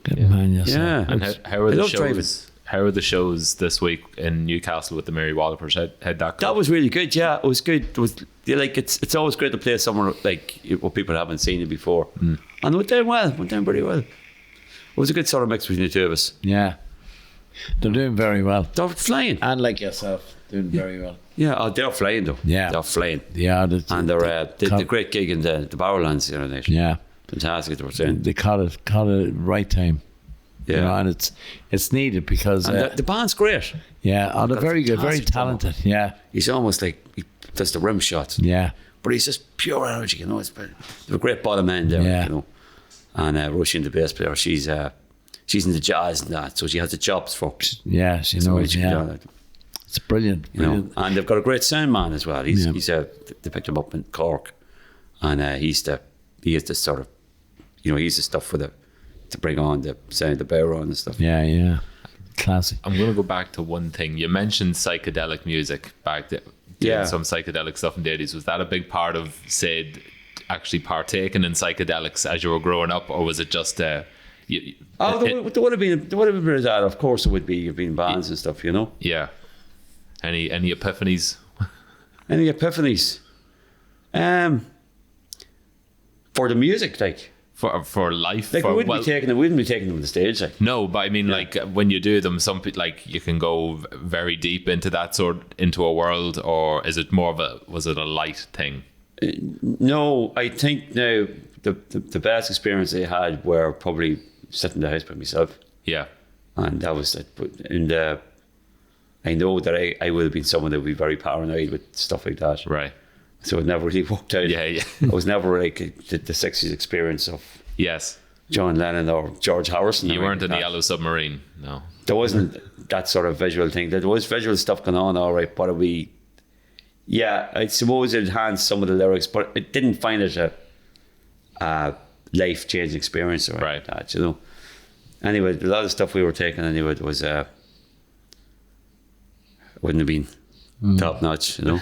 Good man, yes.
Yeah.
And how are
I
the
love
shows?
driving.
How are the shows this week in Newcastle with the Mary Wallopers? How'd that go?
That was really good. Yeah, it was good. It was like it's always great to play somewhere like where people haven't seen it before, and it went down well. Went down pretty well. It was a good sort of mix between the two of us.
Yeah, they're doing very well.
They're flying.
And like yourself, doing very well.
Yeah, they're flying though.
Yeah.
They're flying.
Yeah,
And they're the great gig in the Barrowlands the other night.
yeah.
Fantastic, they were saying.
They caught it right time.
Yeah.
You know, and it's needed because
And the band's great.
they're very good, very
fantastic drummer.
talented. Yeah,
He's almost like he does the rim shots.
yeah,
But he's just pure energy, you know. They're a great bottom end there,
Yeah.
you know. And Roisin, the bass player, she's into jazz and that, so she has the chops for
yeah. She
the way
knows.
she can do
Yeah,
that,
it's brilliant.
you know.
brilliant.
And they've got a great sound man as well. He's
Yeah.
they picked him up in Cork, and he is the sort of, you know, he's the stuff for to bring on the sound, the barrel and stuff.
Yeah, yeah. Classic.
I'm going to go back to one thing. You mentioned psychedelic music back then.
Yeah.
Some psychedelic stuff in the 80s. Was that a big part of, say, actually partaking in psychedelics as you were growing up, or was it just
There would have been that. Of course, it would be. You've been bands and stuff, you know.
yeah. Any epiphanies?
Any epiphanies? For the music, like
For life?
we wouldn't be taking them. We wouldn't be taking them on the stage, like.
No, but I mean, like when you do them, some like you can go very deep into that into a world, or is it more of was it a light thing?
No, I think now the best experience I had were probably sitting in the house by myself.
Yeah.
And that was it. But I know that I would have been someone that would be very paranoid with stuff like that.
Right.
So it never really worked out.
Yeah.
I was never like the 60s experience of
Yes.
John Lennon or George Harrison.
You weren't in the
that.
Yellow Submarine. No.
There wasn't that sort of visual thing. There was visual stuff going on, all right, but I suppose it enhanced some of the lyrics, but it didn't find it a life-changing experience or
Right.
that, you know. Anyway, a lot of stuff we were taking anyway, it was wouldn't have been top notch, you know.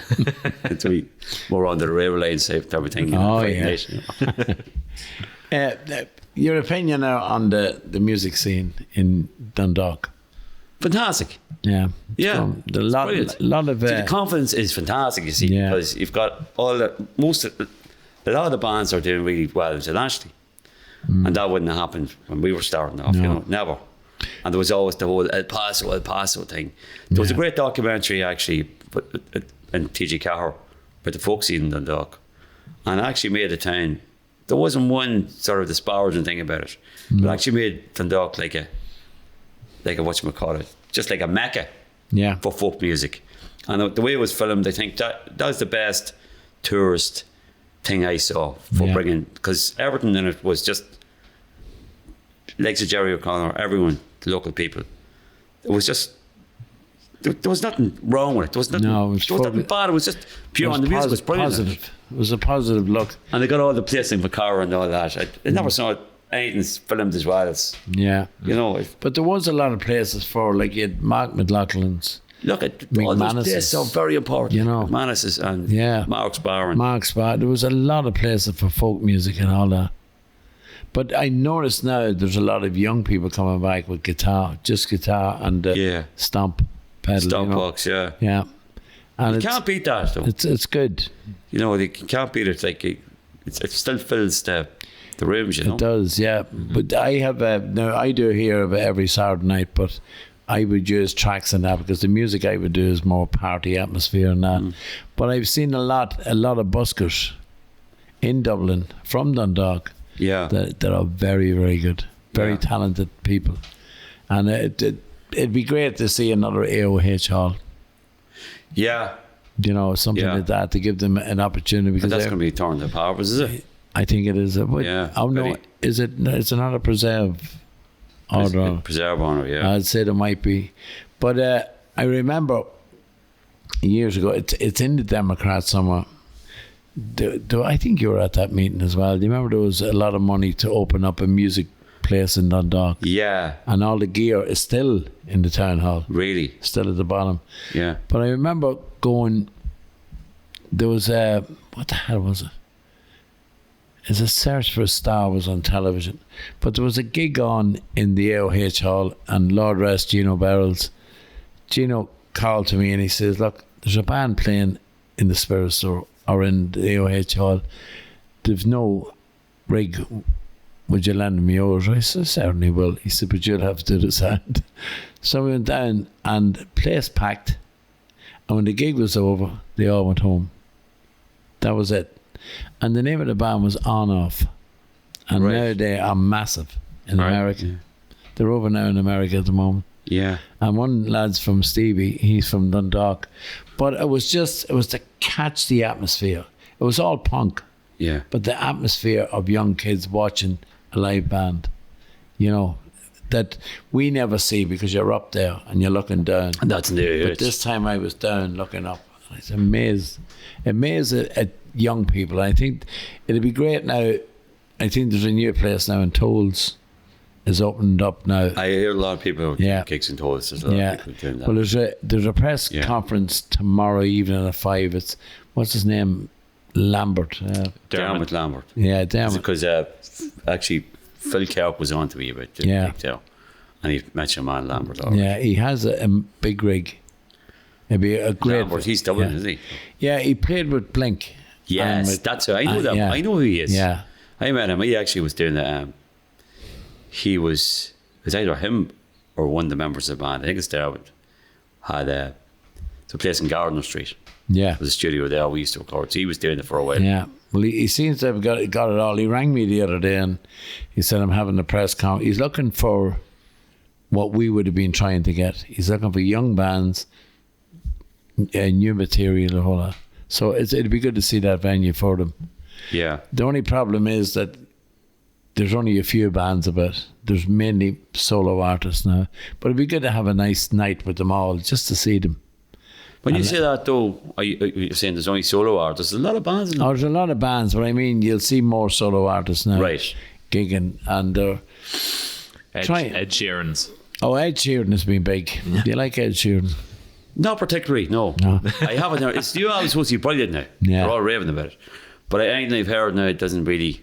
It'd be more under the railway line safe type of thing. You know, Nation, you know.
Your opinion now on the music scene in Dundalk?
Fantastic.
Yeah.
Yeah.
A lot of
the confidence is fantastic, you see, because you've got a lot of the bands are doing really well internationally. And that wouldn't have happened when we were starting off, you know, never. And there was always the whole El Paso thing. There was a great documentary actually in TG Cahir about the folk scene in Dundalk. And it actually made the town, there wasn't one sort of disparaging thing about it. But it actually made Dundalk like a whatchamacallit, just like a mecca for folk music. And the way it was filmed, I think that was the best tourist thing I saw for bringing, because everything in it was just legs of Jerry O'Connor, everyone, the local people. It was just, there was nothing wrong with it. There was nothing, there was nothing bad. It was just pure, and the music was brilliant.
Positive. It was a positive look.
And they got all the place in Macara and all that. I never saw anything filmed as well as, you know.
But there was a lot of places for, like, you had Mark McLaughlin's.
Look at all those places, so very important.
You know.
McManus's and Mark's Bar.
Mark's Bar. There was a lot of places for folk music and all that. But I notice now there's a lot of young people coming back with guitar and stomp pedal.
Stomp box,
Yeah. And
you can't beat that, though.
It's good.
You know, you can't beat it. Like it still fills the rooms, you know.
It does, yeah. But I have now I do hear every Saturday night, but I would use tracks and that because the music I would do is more party atmosphere and that. But I've seen a lot of buskers in Dublin from Dundalk.
Yeah,
that are very, very good, very talented people, and it'd be great to see another AOH hall.
Yeah,
you know, something like that to give them an opportunity, because
that's going to be torn to powers, is it?
I think it is. Oh no, is it? It's another preserve order.
Preserve honor, yeah.
I'd say there might be, but I remember years ago. It's in the Democrats somewhere. I think you were at that meeting as well. Do you remember there was a lot of money to open up a music place in Dundalk? Yeah. And all the gear is still in the town hall.
Really?
Still at the bottom.
Yeah.
But I remember going, there was what the hell was it? It's a Search for a Star was on television. But there was a gig on in the AOH hall, and Lord rest Gino Barrels. Gino called to me and he says, look, there's a band playing in the Spirit Store or in the AOH hall. There's no rig. Would you lend me yours? I said, certainly will. He said, but you'll have to do the sound. So we went down and place packed. And when the gig was over, they all went home. That was it. And the name of the band was On Off. And now they are massive in America. Yeah. They're over now in America at the moment.
Yeah.
And one lad's from Stevie, he's from Dundalk. But it was to catch the atmosphere. It was all punk.
Yeah.
But the atmosphere of young kids watching a live band, you know, that we never see because you're up there and you're looking down.
That's new.
But this time I was down looking up. I was amazed at young people. I think it'd be great now. I think there's a new place now in Tolls is opened up now.
I hear a lot of people gigs in Tolls. There's a lot of people doing that.
Well, there's a press conference tomorrow evening at 5. It's, what's his name? Lambert.
Dermot Lambert.
Yeah, Dermot.
Because actually Phil Kelp was on to me about the gig there. And he mentioned man Lambert already.
Yeah, he has a big rig. It'd be a great...
Lambert, he's Dublin, isn't he?
Yeah, he played with Blink.
Yes, that's who I know that. I know who he is.
Yeah.
I met him. He actually was doing that. It was either him or one of the members of the band. I think it's Dermot. Had a place in Gardner Street.
Yeah.
There's a studio there we used to record. So he was doing it for a while.
Yeah. Well, he seems to have got it all. He rang me the other day and he said, I'm having a press conference. He's looking for what we would have been trying to get. He's looking for young bands, new material, a whole lot. So it'd be good to see that venue for them.
Yeah.
The only problem is that there's only a few bands about. There's mainly solo artists now. But it'd be good to have a nice night with them all, just to see them.
When you say that, though, you're saying there's only solo artists. There's a lot of bands in
There's a lot of bands, but I mean, you'll see more solo artists now.
Right.
Gigging. And
Ed Sheeran's.
Oh, Ed Sheeran has been big. Do you like Ed Sheeran?
Not particularly, no. I haven't. It's you always supposed to be brilliant now.
Yeah.
They're all raving about it. But anything I've heard now, it didn't really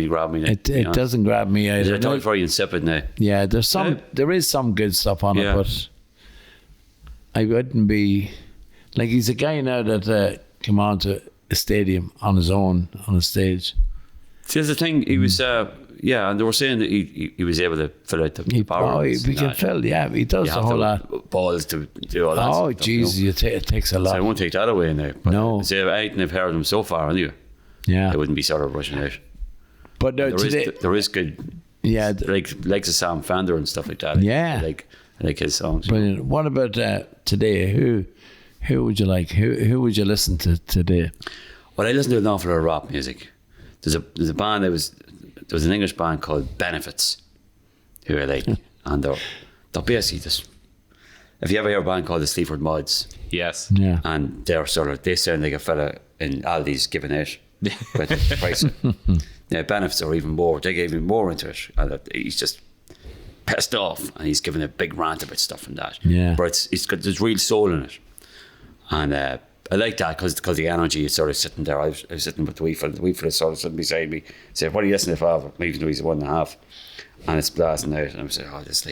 grab me now.
It doesn't grab me either.
It's very insipid now.
Yeah, there is some good stuff on it, but I wouldn't be like he's a guy now that come on to a stadium on his own on a stage.
See, that's the thing. He was, and they were saying that he was able to fill out the power.
He can fill, he does the whole lot.
Balls to do all that.
Oh,
stuff,
Jesus, it takes a lot.
So I won't take that away now. But
no.
Anything I've heard of him so far, anyway.
Yeah.
I wouldn't be sort of rushing out.
But
there is good.
Yeah.
Like the Sam Fender and stuff like that.
Yeah.
I like his songs.
Brilliant. What about today? Who would you like? Who would you listen to today?
Well, I listen to an awful lot of rock music. There's a band there was an English band called Benefits, who I like, and they're basically just. If you ever hear a band called the Sleaford Mods,
Yes.
Yeah.
and they sound like a fella in Aldi's giving out with the price. Yeah, Benefits are even more. They get even more into it, and he's just pissed off, and he's giving a big rant about stuff and that.
Yeah.
But there's real soul in it, and I like that because the energy is sort of sitting there. I was sitting with the wee fella sort of sitting beside me. Said, "What are you listening to, Father?" Even though he's 1.5, and it's blasting out, and I'm saying, "Oh, this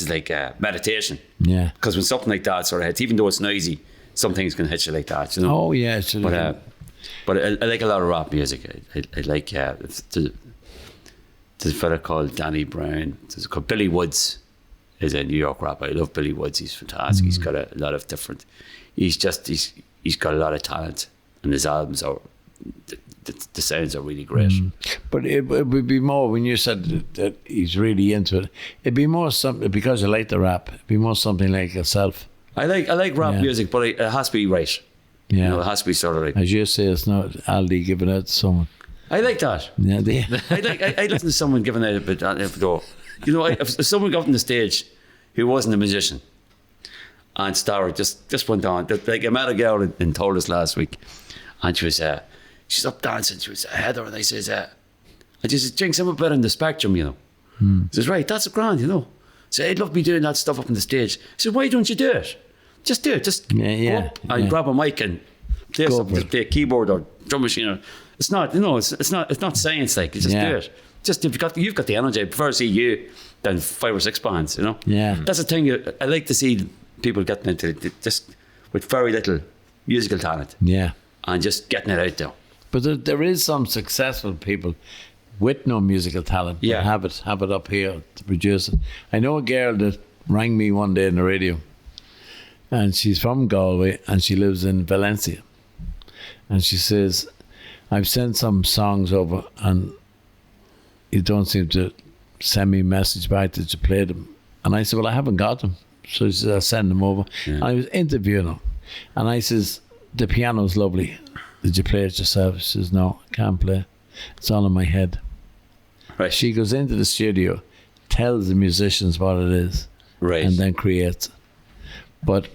is like meditation."
Yeah.
Because when something like that sort of hits, even though it's noisy, some things can hit you like that, you know.
Oh yeah,
But I like a lot of rap music. I like there's a fella called Danny Brown. There's called Billy Woods. Is a New York rapper. I love Billy Woods. He's fantastic. He's got a lot of different. He's got a lot of talent, and his albums are the sounds are really great.
But it would be more when you said that he's really into it. It'd be more something because you like the rap. It'd be more something like yourself.
I like rap music, but it has to be right.
Yeah,
you know, it has to be sort of right.
As you say, it's not Aldi giving it to someone.
I like that.
Yeah,
I listen to someone giving out a bit. You know, if someone got on the stage who wasn't a musician and started just went on. Like I met a girl in Tollers last week, and she's up dancing. She was Heather, and I says, I just said, Jinx, I'm a bit on the spectrum, you know. She says, right, that's grand, you know. So I'd love to be doing that stuff up on the stage. I said, why don't you do it? Just do it. Just go up and grab a mic and play something, play a keyboard or drum machine. Or, it's not, you know, it's not science. Like, you just do it. Just you've got the energy. I prefer to see you than 5 or 6 bands. You know.
Yeah.
That's the thing. I like to see people getting into it just with very little musical talent.
Yeah.
And just getting it out there.
But there is some successful people with no musical talent.
Yeah.
Have it up here to produce it. I know a girl that rang me one day in the radio, and she's from Galway and she lives in Valencia, and she says, I've sent some songs over and you don't seem to send me a message back that you play them. And I said, well, I haven't got them. So she said, I'll send them over. Yeah. And I was interviewing her, and I says, the piano's lovely. Did you play it yourself? She says, no, I can't play. It's all in my head.
Right.
She goes into the studio, tells the musicians what it is,
right,
and then creates it. But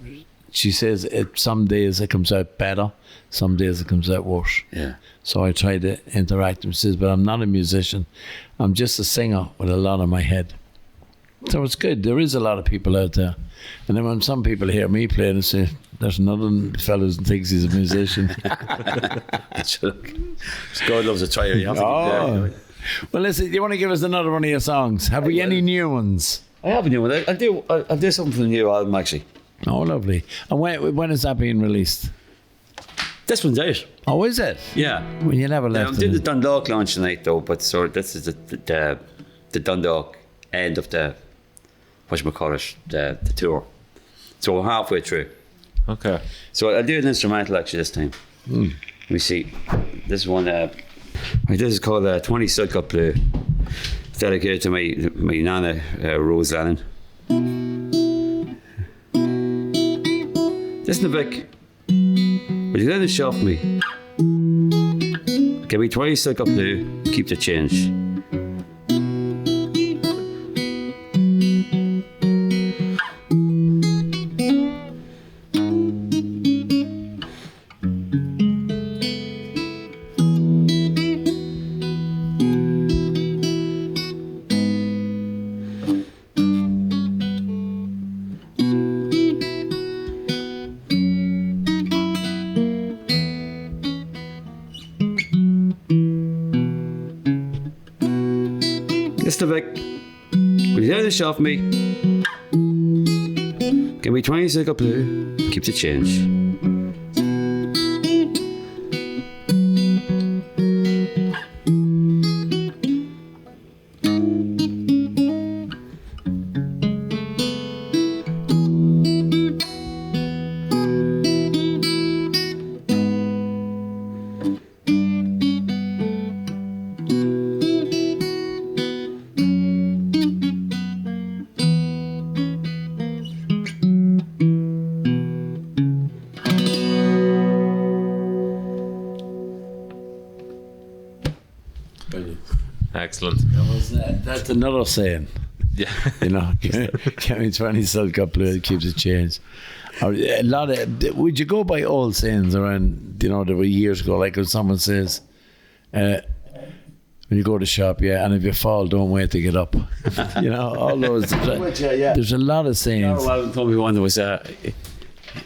she says some days it comes out better, some days it comes out worse.
Yeah.
So I try to interact with her. She says, but I'm not a musician. I'm just a singer with a lot in my head. So it's good. There is a lot of people out there. And then when some people hear me play, they say, there's another fellow who thinks he's a musician.
God loves a try. You have to
Well, listen, do you want to give us another one of your songs? Have we any new ones?
I have a new one. I'll do something from the new album, actually.
Oh, lovely. And when is that being released?
This one's out.
Oh, is it?
Yeah.
Well, you never left
I'm doing the Dundalk launch tonight, though, but this is the Dundalk end of the, whatchamacallit, the tour. So we're halfway through.
Okay.
So I'll do an instrumental actually this time. Let me see. This one, this is called 20 Silk Up Blue. It's dedicated to my nana, Rose Lennon. Listen to Vic. Will you let it shop me? Give me 20 Silk Up Blue, keep the change. Mr. Vic, will you let this off me? Give me 20 Silk Up Blue, keep the change.
Excellent.
That's another saying.
Yeah.
You know, give me 20 Silk Up Blue, keeps it changed. Or a lot of, would you go by old sayings around, you know, there were years ago, like when someone says, when you go to shop, and if you fall, don't wait to get up. You know, all those. There's a lot of sayings.
Well, told me one that was,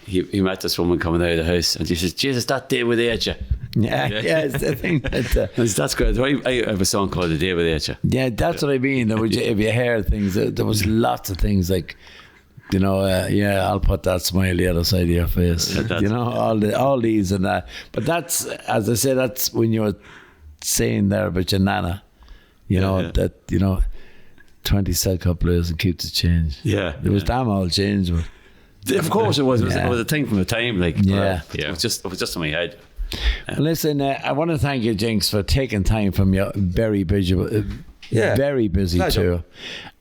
he met this woman coming out of the house and she says, Jesus, that day with the you.
Yeah, it's the thing.
That's good. I have a song called The Day with the
Yeah, that's what I mean. If you heard things, there was lots of things like, you know, I'll put that smile the other side of your face. You know, all these and that. But that's, as I say, that's when you were saying there about your nana. You know, that, you know, 20 Silk Up Blues and keeps the change.
Yeah.
It was damn all change. But
of course it was. It was a thing from the time. Like,
it
was just in my head.
Listen, I want to thank you, Jinx, for taking time from your very busy, very busy tour.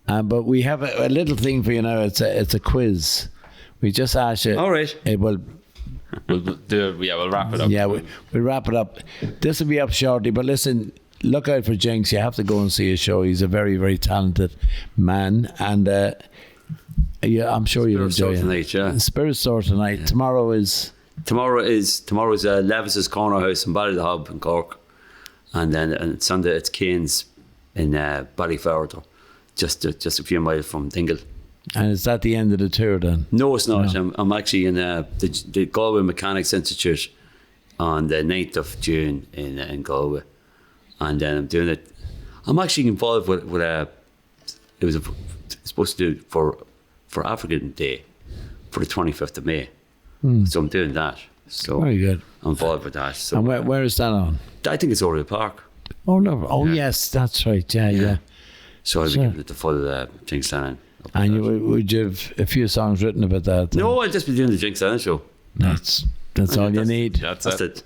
But we have a little thing for you now. It's a quiz. We just asked you.
All right.
We'll
wrap it up.
Yeah, we'll wrap it up. This will be up shortly. But listen, look out for Jinx. You have to go and see his show. He's a very, very talented man, and I'm sure you'll enjoy it.
Tonight,
Spirit Store tonight. Tomorrow is
Levis's Corner House in Ballythehub in Cork, and then and Sunday it's Kane's in Ballyferriter, just a few miles from Dingle.
And is that the end of the tour then?
No, it's not. No. I'm actually in the Galway Mechanics Institute on the 9th of June in Galway, and then I'm doing it. I'm actually involved with it was supposed to do for African Day for the 25th of May. So I'm doing that. So
very good.
I'm involved with that. So
and where is that on?
I think it's Oriel Park.
Oh no! Oh yes, that's right. Yeah.
So I'll be giving it the full Jinx Lennon.
And would you have a few songs written about that?
No, I'll just be doing the Jinx Lennon show.
That's all you need.
That's
it.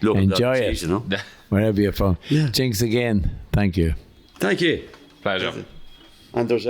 Enjoy it.
You know?
Wherever you're from.
Yeah.
Jinx again. Thank you.
Thank you.
Pleasure.
And there's